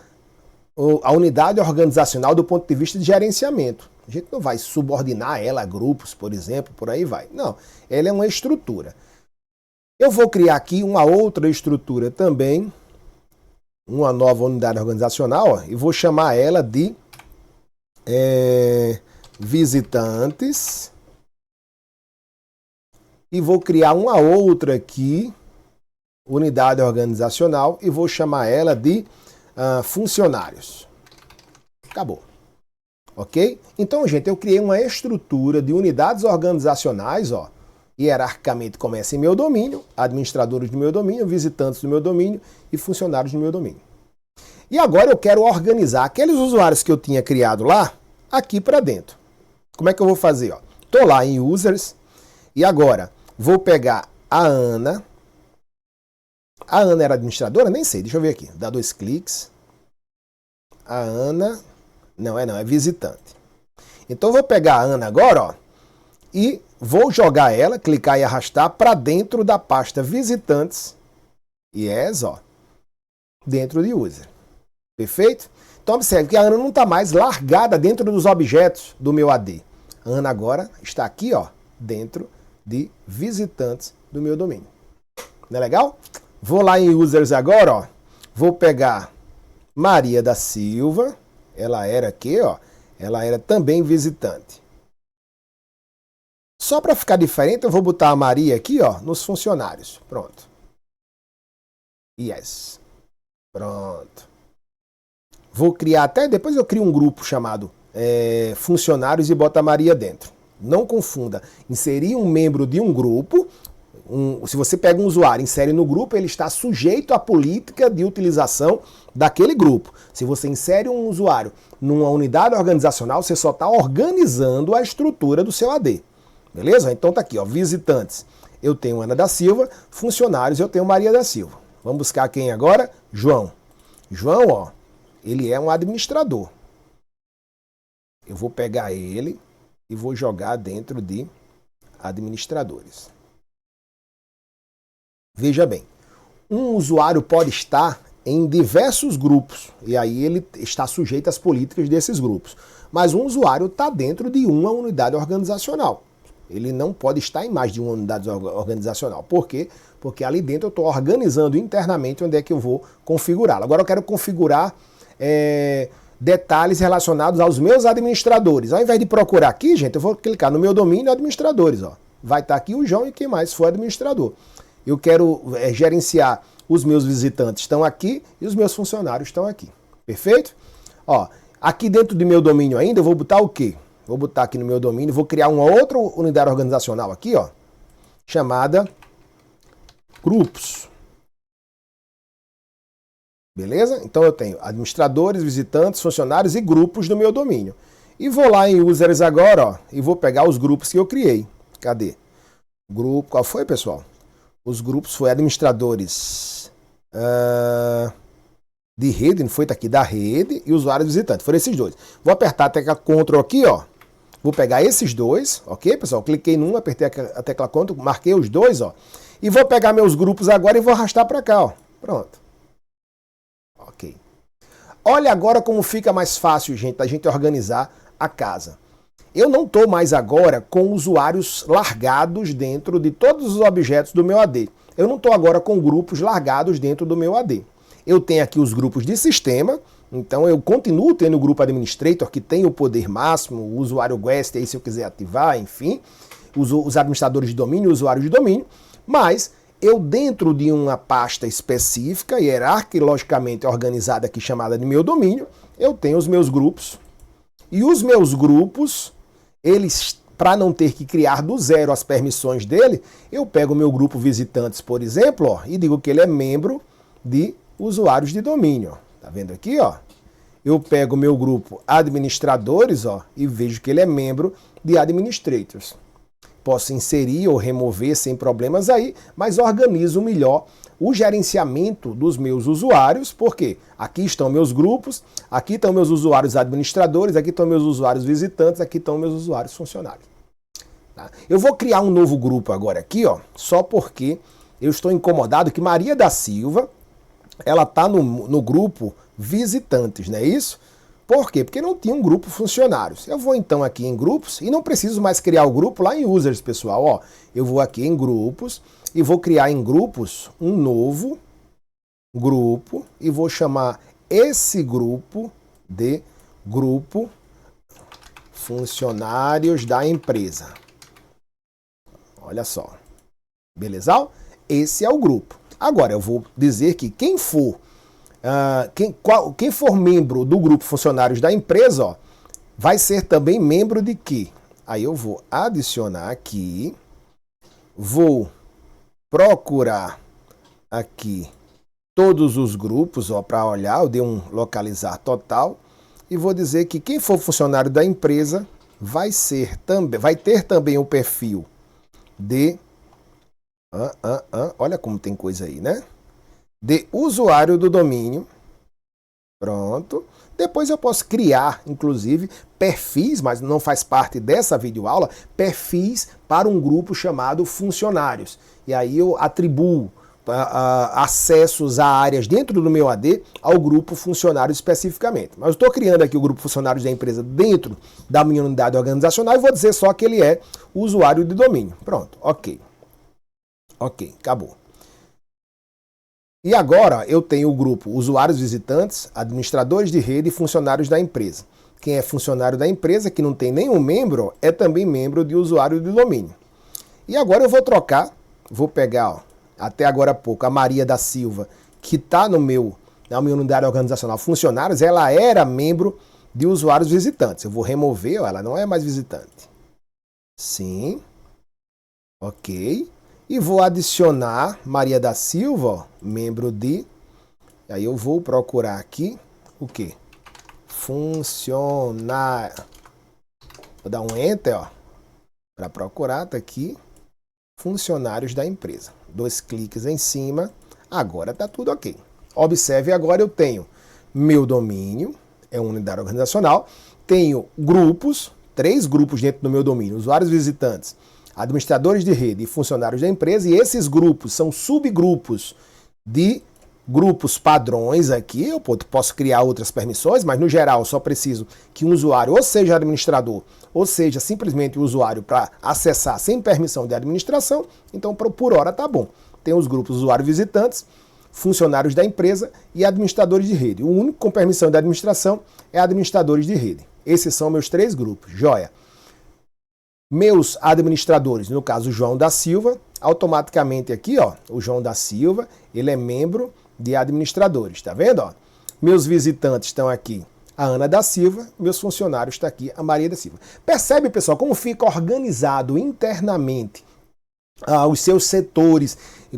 [SPEAKER 1] unidade organizacional do ponto de vista de gerenciamento. A gente não vai subordinar ela a grupos, por exemplo, por aí vai. Não, ela é uma estrutura. Eu vou criar aqui uma outra estrutura também, uma nova unidade organizacional, ó, e vou chamar ela de visitantes. E vou criar uma outra aqui, unidade organizacional, e vou chamar ela de funcionários. Acabou. Ok? Então, gente, eu criei uma estrutura de unidades organizacionais, ó, hierarquicamente começa em meu domínio, administradores do meu domínio, visitantes do meu domínio e funcionários do meu domínio. E agora eu quero organizar aqueles usuários que eu tinha criado lá, aqui para dentro. Como é que eu vou fazer? Estou lá em Users e agora vou pegar a Ana. A Ana era administradora? Nem sei, deixa eu ver aqui. Dá 2 cliques. A Ana... Não, é visitante. Então eu vou pegar a Ana agora, ó, e vou jogar ela, clicar e arrastar para dentro da pasta visitantes. Ó, dentro de user. Perfeito? Então observe que a Ana não está mais largada dentro dos objetos do meu AD. A Ana agora está aqui, ó, dentro de visitantes do meu domínio. Não é legal? Vou lá em users agora, ó. Vou pegar Maria da Silva. Ela era aqui, ó. Ela era também visitante. Só para ficar diferente, eu vou botar a Maria aqui, ó, nos funcionários. Pronto. Yes. Pronto. Vou criar até, depois eu crio um grupo chamado funcionários e boto a Maria dentro. Não confunda. Inserir um membro de um grupo, se você pega um usuário e insere no grupo, ele está sujeito à política de utilização daquele grupo. Se você insere um usuário numa unidade organizacional, você só está organizando a estrutura do seu AD. Beleza? Então tá aqui, ó, visitantes. Eu tenho Ana da Silva, funcionários eu tenho Maria da Silva. Vamos buscar quem agora? João. João, ó, ele é um administrador. Eu vou pegar ele e vou jogar dentro de administradores. Veja bem, um usuário pode estar em diversos grupos, e aí ele está sujeito às políticas desses grupos. Mas um usuário está dentro de uma unidade organizacional. Ele não pode estar em mais de uma unidade organizacional. Por quê? Porque ali dentro eu estou organizando internamente onde é que eu vou configurá-lo. Agora eu quero configurar detalhes relacionados aos meus administradores. Ao invés de procurar aqui, gente, eu vou clicar no meu domínio administradores. Ó. Vai estar aqui o João e quem mais for administrador. Eu quero gerenciar os meus visitantes estão aqui e os meus funcionários estão aqui. Perfeito? Ó, aqui dentro do meu domínio ainda eu vou botar o quê? Vou botar aqui no meu domínio, vou criar uma outra unidade organizacional aqui, ó, chamada grupos. Beleza? Então eu tenho administradores, visitantes, funcionários e grupos do meu domínio. E vou lá em users agora, ó, e vou pegar os grupos que eu criei. Cadê? Grupo, qual foi, pessoal? Os grupos foi administradores de rede, não foi? Tá aqui, da rede e usuários visitantes. Foram esses dois. Vou apertar a tecla Ctrl aqui, ó. Vou pegar esses dois, ok, pessoal? Cliquei num, apertei a tecla Ctrl, marquei os dois, ó. E vou pegar meus grupos agora e vou arrastar para cá, ó. Pronto. Ok. Olha agora como fica mais fácil, gente, a gente organizar a casa. Eu não estou mais agora com usuários largados dentro de todos os objetos do meu AD. Eu não estou agora com grupos largados dentro do meu AD. Eu tenho aqui os grupos de sistema, então eu continuo tendo o grupo administrator, que tem o poder máximo, o usuário guest, aí se eu quiser ativar, enfim, os administradores de domínio, o usuário de domínio, mas eu dentro de uma pasta específica, hierarquicamente organizada aqui, chamada de meu domínio, eu tenho os meus grupos, e os meus grupos, eles, para não ter que criar do zero as permissões dele, eu pego o meu grupo visitantes, por exemplo, ó, e digo que ele é membro de usuários de domínio. Tá vendo aqui, ó? Eu pego o meu grupo administradores, ó, e vejo que ele é membro de administrators. Posso inserir ou remover sem problemas aí, mas organizo melhor o gerenciamento dos meus usuários, porque aqui estão meus grupos, aqui estão meus usuários administradores, aqui estão meus usuários visitantes, aqui estão meus usuários funcionários. Tá? Eu vou criar um novo grupo agora aqui, ó, só porque eu estou incomodado que Maria da Silva, ela está no grupo visitantes, não é isso? Por quê? Porque não tinha um grupo funcionários. Eu vou então aqui em grupos e não preciso mais criar o grupo lá em users, pessoal. Ó, eu vou aqui em grupos e vou criar em grupos um novo grupo e vou chamar esse grupo de grupo funcionários da empresa. Olha só. Beleza? Esse é o grupo. Agora eu vou dizer que quem for membro do grupo funcionários da empresa, ó, vai ser também membro de quê? Aí eu vou adicionar aqui, vou procurar aqui todos os grupos, ó, para olhar, eu dei um localizar total e vou dizer que quem for funcionário da empresa vai ter também o perfil de olha como tem coisa aí, né? De usuário do domínio. Pronto. Depois eu posso criar, inclusive, perfis, mas não faz parte dessa videoaula, perfis para um grupo chamado funcionários. E aí eu atribuo acessos a áreas dentro do meu AD ao grupo funcionário especificamente. Mas eu estou criando aqui o grupo funcionários da empresa dentro da minha unidade organizacional e vou dizer só que ele é o usuário de domínio. Pronto, ok. Ok, acabou. E agora eu tenho o grupo usuários visitantes, administradores de rede e funcionários da empresa. Quem é funcionário da empresa, que não tem nenhum membro, é também membro de usuário de domínio. E agora eu vou trocar, vou pegar, ó, até agora há pouco, a Maria da Silva, que está na minha unidade organizacional funcionários, ela era membro de usuários visitantes. Eu vou remover, ó, ela não é mais visitante. Sim. Ok. E vou adicionar Maria da Silva, ó, membro de... Aí eu vou procurar aqui o quê? Funcionário. Vou dar um Enter, ó, para procurar, tá aqui. Funcionários da empresa. 2 cliques em cima. Agora tá tudo ok. Observe agora, eu tenho meu domínio, é uma unidade organizacional. Tenho grupos, 3 grupos dentro do meu domínio. Usuários visitantes, administradores de rede e funcionários da empresa, e esses grupos são subgrupos de grupos padrões aqui. Eu posso criar outras permissões, mas no geral só preciso que um usuário ou seja administrador, ou seja simplesmente o usuário para acessar sem permissão de administração. Então por hora tá bom. Tem os grupos usuários visitantes, funcionários da empresa e administradores de rede. O único com permissão de administração é administradores de rede. Esses são meus 3 grupos. Joia. Meus administradores, no caso o João da Silva, automaticamente aqui, ó, o João da Silva, ele é membro de administradores, tá vendo? Ó? Meus visitantes estão aqui, a Ana da Silva, meus funcionários estão aqui, a Maria da Silva. Percebe, pessoal, como fica organizado internamente os seus setores,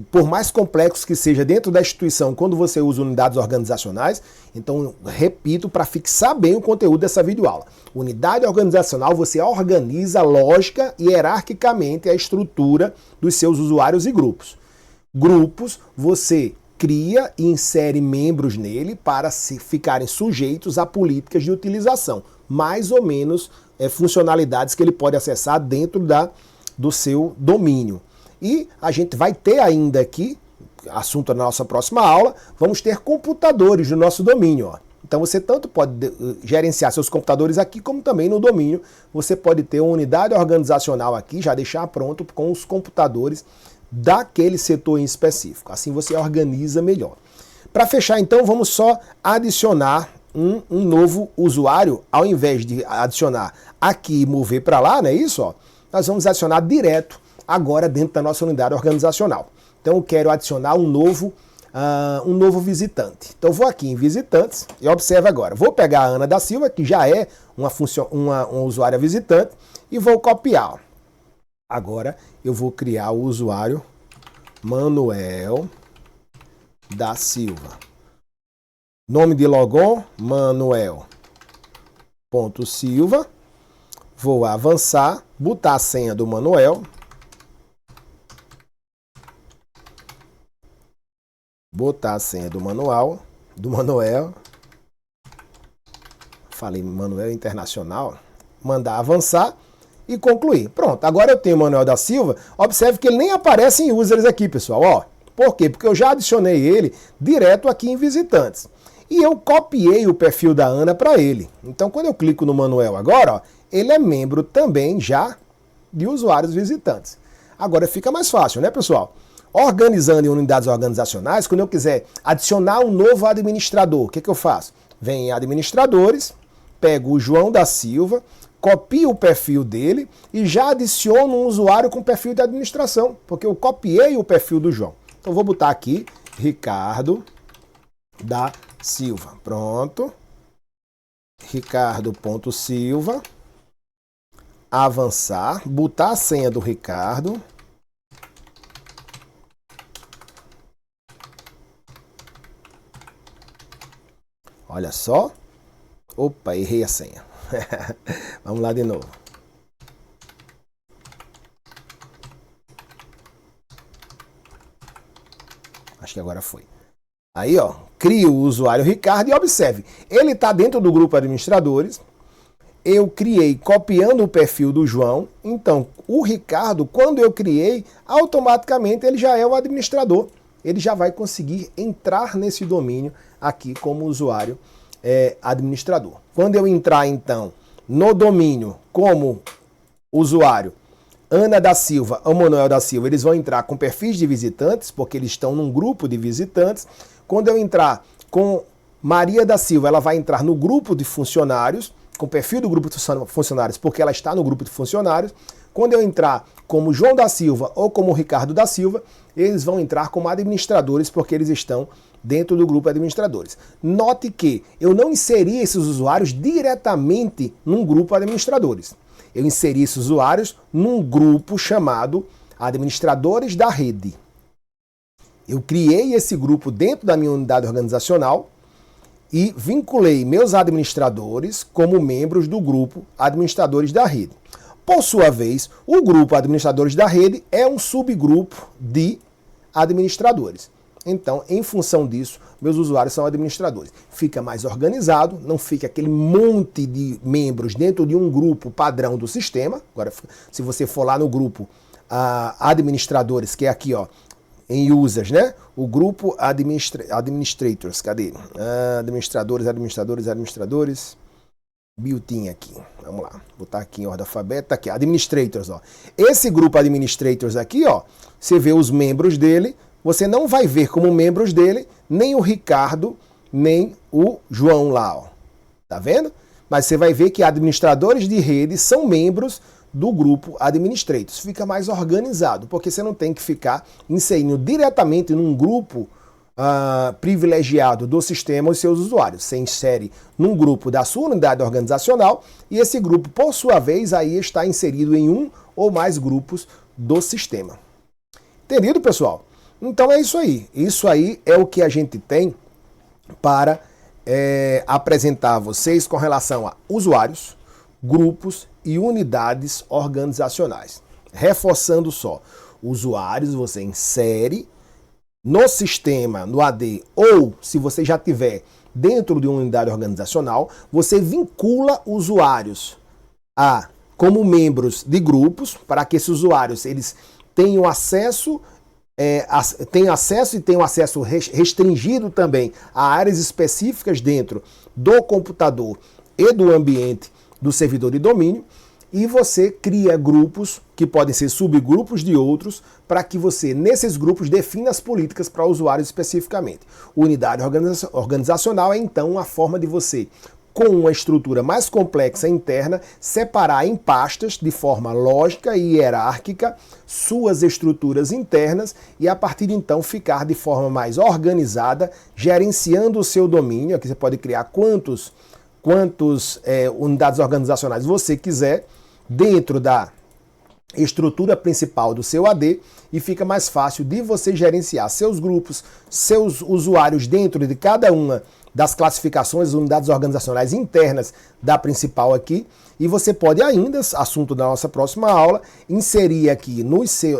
[SPEAKER 1] por mais complexos que seja dentro da instituição, quando você usa unidades organizacionais? Então, repito, para fixar bem o conteúdo dessa videoaula. Unidade organizacional, você organiza lógica e hierarquicamente a estrutura dos seus usuários e grupos. Grupos, você cria e insere membros nele para ficarem sujeitos a políticas de utilização, mais ou menos funcionalidades que ele pode acessar dentro do seu domínio. E a gente vai ter ainda aqui, assunto na nossa próxima aula, vamos ter computadores no nosso domínio. Ó. Então você tanto pode gerenciar seus computadores aqui, como também no domínio você pode ter uma unidade organizacional aqui, já deixar pronto com os computadores daquele setor em específico. Assim você organiza melhor. Para fechar então, vamos só adicionar um novo usuário, ao invés de adicionar aqui e mover para lá, não é isso? Ó? Nós vamos adicionar direto agora dentro da nossa unidade organizacional. Então eu quero adicionar um novo visitante. Então eu vou aqui em visitantes e observe agora. Vou pegar a Ana da Silva, que já é uma usuária visitante, e vou copiar. Agora eu vou criar o usuário Manuel da Silva. Nome de logon, Manuel.Silva. Vou avançar, botar a senha do Manuel. Botar a senha do Manuel. Falei Manuel Internacional. Mandar avançar e concluir. Pronto, agora eu tenho o Manuel da Silva. Observe que ele nem aparece em users aqui, pessoal. Ó, por quê? Porque eu já adicionei ele direto aqui em visitantes. E eu copiei o perfil da Ana para ele. Então, quando eu clico no Manuel agora, ó, ele é membro também já de usuários visitantes. Agora fica mais fácil, né, pessoal? Organizando em unidades organizacionais, quando eu quiser adicionar um novo administrador, o que eu faço? Venho em administradores, pego o João da Silva, copio o perfil dele e já adiciono um usuário com perfil de administração, porque eu copiei o perfil do João. Então vou botar aqui Ricardo da Silva. Pronto. Ricardo.Silva. Avançar, botar a senha do Ricardo. Olha só. Opa, errei a senha. Vamos lá de novo. Acho que agora foi. Aí, ó, crio o usuário Ricardo e observe. Ele está dentro do grupo administradores. Eu criei copiando o perfil do João. Então, o Ricardo, quando eu criei, automaticamente ele já é o administrador. Ele já vai conseguir entrar nesse domínio aqui como usuário administrador. Quando eu entrar, então, no domínio como usuário Ana da Silva ou Manuel da Silva, eles vão entrar com perfis de visitantes, porque eles estão num grupo de visitantes. Quando eu entrar com Maria da Silva, ela vai entrar no grupo de funcionários, com o perfil do grupo de funcionários, porque ela está no grupo de funcionários. Quando eu entrar como João da Silva ou como Ricardo da Silva, eles vão entrar como administradores, porque eles estão dentro do grupo de administradores. Note que eu não inseri esses usuários diretamente num grupo de administradores. Eu inseri esses usuários num grupo chamado Administradores da Rede. Eu criei esse grupo dentro da minha unidade organizacional e vinculei meus administradores como membros do grupo Administradores da Rede. Por sua vez, o grupo Administradores da Rede é um subgrupo de administradores. Então, em função disso, meus usuários são administradores. Fica mais organizado, não fica aquele monte de membros dentro de um grupo padrão do sistema. Agora, se você for lá no grupo administradores, que é aqui, ó, em users, né? O grupo administrators, cadê? Administradores. Built-in aqui, vamos lá, botar aqui em ordem alfabética, aqui, administrators, ó. Esse grupo administrators aqui, ó, você vê os membros dele, você não vai ver como membros dele nem o Ricardo, nem o João lá, ó. Tá vendo? Mas você vai ver que administradores de rede são membros do grupo administrators. Fica mais organizado, porque você não tem que ficar inserindo diretamente num grupo privilegiado do sistema os seus usuários. Você insere num grupo da sua unidade organizacional e esse grupo, por sua vez, aí está inserido em um ou mais grupos do sistema. Entendido, pessoal? Então é isso aí. Isso aí é o que a gente tem para apresentar a vocês com relação a usuários, grupos e unidades organizacionais. Reforçando só, usuários você insere no sistema, no AD, ou se você já tiver dentro de uma unidade organizacional, você vincula usuários como membros de grupos, para que esses usuários eles tenham acesso e tenham acesso restringido também a áreas específicas dentro do computador e do ambiente do servidor de domínio. E você cria grupos que podem ser subgrupos de outros para que você, nesses grupos, defina as políticas para usuários especificamente. Unidade organizacional é, então, a forma de você, com uma estrutura mais complexa interna, separar em pastas de forma lógica e hierárquica suas estruturas internas e, a partir de então, ficar de forma mais organizada, gerenciando o seu domínio. Aqui você pode criar quantas unidades organizacionais você quiser dentro da estrutura principal do seu AD e fica mais fácil de você gerenciar seus grupos, seus usuários dentro de cada uma das classificações, unidades organizacionais internas da principal aqui. E você pode ainda, assunto da nossa próxima aula, inserir aqui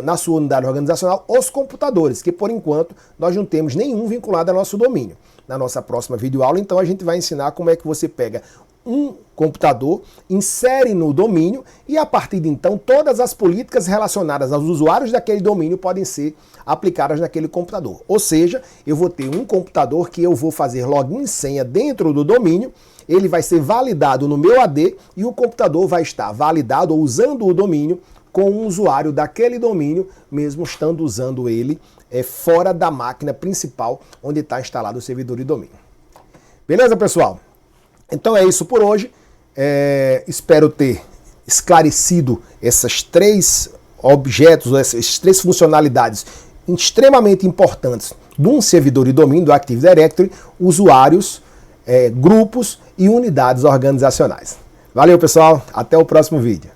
[SPEAKER 1] na sua unidade organizacional os computadores, que por enquanto nós não temos nenhum vinculado ao nosso domínio. Na nossa próxima videoaula, então, a gente vai ensinar como é que você pega um computador, insere no domínio e, a partir de então, todas as políticas relacionadas aos usuários daquele domínio podem ser aplicadas naquele computador. Ou seja, eu vou ter um computador que eu vou fazer login e senha dentro do domínio, ele vai ser validado no meu AD e o computador vai estar validado ou usando o domínio com um usuário daquele domínio, mesmo estando usando ele fora da máquina principal onde está instalado o servidor de domínio. Beleza, pessoal? Então é isso por hoje. Espero ter esclarecido esses três objetos, essas três funcionalidades extremamente importantes de um servidor de domínio do Active Directory: usuários, grupos e unidades organizacionais. Valeu, pessoal. Até o próximo vídeo.